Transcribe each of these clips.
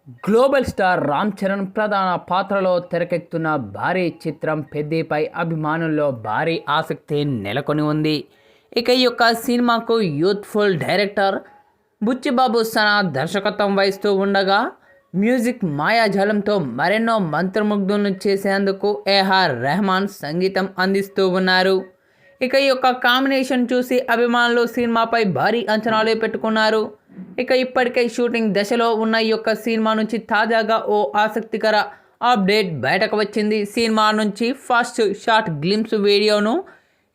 Global star Ram Charan ప్రధాన పాత్రలో తెరకెక్కుతున్న భారీ చిత్రం పెద్దిపై అభిమానుల్లో భారీ ఆసక్తి నెలకొని ఉంది. ఇక ఈ యొక్క సినిమాకు యూత్ఫుల్ డైరెక్టర్ బుచ్చిబాబు సనా దర్శకత్వం వహిస్తూ ఉండగా, మ్యూజిక్ మాయాజాలంతో మరెన్నో మంత్రముగ్ధులను చేసేందుకు ఏఆర్ రెహమాన్ సంగీతం అందిస్తూ ఉన్నారు. ఇక ఈ యొక్క కాంబినేషన్ చూసి అభిమానులు సినిమాపై భారీ అంచనాలు పెట్టుకున్నారు. ఇక ఇప్పటికే షూటింగ్ దశలో ఉన్న ఈ యొక్క సినిమా నుంచి తాజాగా ఓ ఆసక్తికర అప్డేట్ బయటకు వచ్చింది. సినిమా నుంచి ఫస్ట్ షార్ట్ గ్లింప్స్ వీడియోను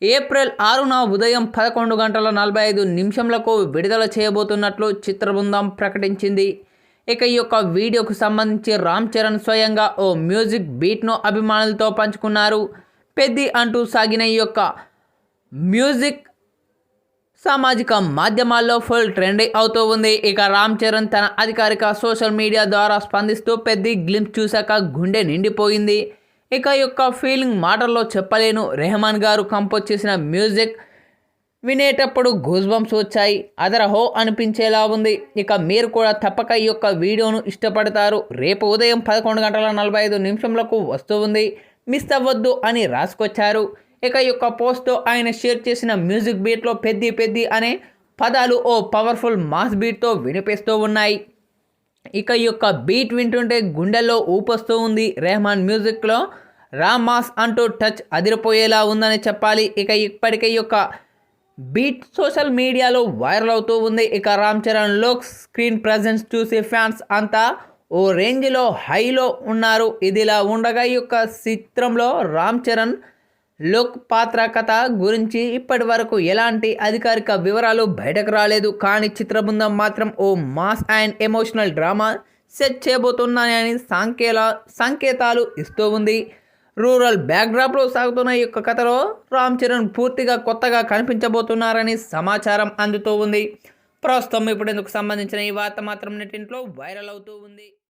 ఏప్రిల్ 6న ఉదయం 11:45 విడుదల చేయబోతున్నట్లు చిత్ర బృందం ప్రకటించింది. ఇక ఈ యొక్క వీడియోకు సంబంధించి రామ్ చరణ్ స్వయంగా ఓ మ్యూజిక్ బీట్ను అభిమానులతో పంచుకున్నారు. పెద్ది అంటూ సాగిన ఈ యొక్క మ్యూజిక్ సామాజిక మాధ్యమాల్లో ఫుల్ ట్రెండ్ అవుతూ ఉంది. ఇక రామ్ చరణ్ తన అధికారిక సోషల్ మీడియా ద్వారా స్పందిస్తూ పెద్ది గ్లింప్స్ చూశాక గుండె నిండిపోయింది. ఇక యొక్క ఫీలింగ్ మాటల్లో చెప్పలేను. రెహమాన్ గారు కంపోజ్ చేసిన మ్యూజిక్ వినేటప్పుడు గూస్ బంప్స్ వచ్చాయి. అదరహో అనిపించేలా ఉంది. ఇక మీరు కూడా తప్పక ఈ యొక్క వీడియోను ఇష్టపడతారు. రేపు ఉదయం 11:45 వస్తూ ఉంది, మిస్ అవ్వద్దు అని రాసుకొచ్చారు. ఇక ఈ యొక్క పోస్ట్తో ఆయన షేర్ చేసిన మ్యూజిక్ బీట్లో పెద్ది అనే పదాలు ఓ పవర్ఫుల్ మాస్ బీట్తో వినిపిస్తూ ఉన్నాయి. ఇక ఈ యొక్క బీట్ వింటుంటే గుండెల్లో ఊపొస్తూ ఉంది. రెహమాన్ మ్యూజిక్లో రామ్ మాస్ అంటూ టచ్ అదిరిపోయేలా ఉందని చెప్పాలి. ఇక ఇప్పటికే ఈ యొక్క బీట్ సోషల్ మీడియాలో వైరల్ అవుతూ ఉంది. ఇక Ram Charan look, screen presence చూసి ఫ్యాన్స్ అంతా ఓ రేంజ్లో హైలో ఉన్నారు. ఇదిలా ఉండగా ఈ యొక్క చిత్రంలో రామ్ చరణ్ లుక్, పాత్ర, కథ గురించి ఇప్పటి వరకు ఎలాంటి అధికారిక వివరాలు బయటకు రాలేదు. కానీ చిత్ర బృందం మాత్రం ఓ mass and emotional drama set చేయబోతున్నాయని సంకేతాలు ఇస్తూ ఉంది. రూరల్ బ్యాక్డ్రాప్లో సాగుతున్న ఈ యొక్క కథలో రామ్ చరణ్ పూర్తిగా కొత్తగా కనిపించబోతున్నారని సమాచారం అందుతూ ఉంది. ప్రస్తుతం ఇప్పుడు ఇందుకు సంబంధించిన ఈ వార్త మాత్రం నెట్టింట్లో వైరల్ అవుతూ ఉంది.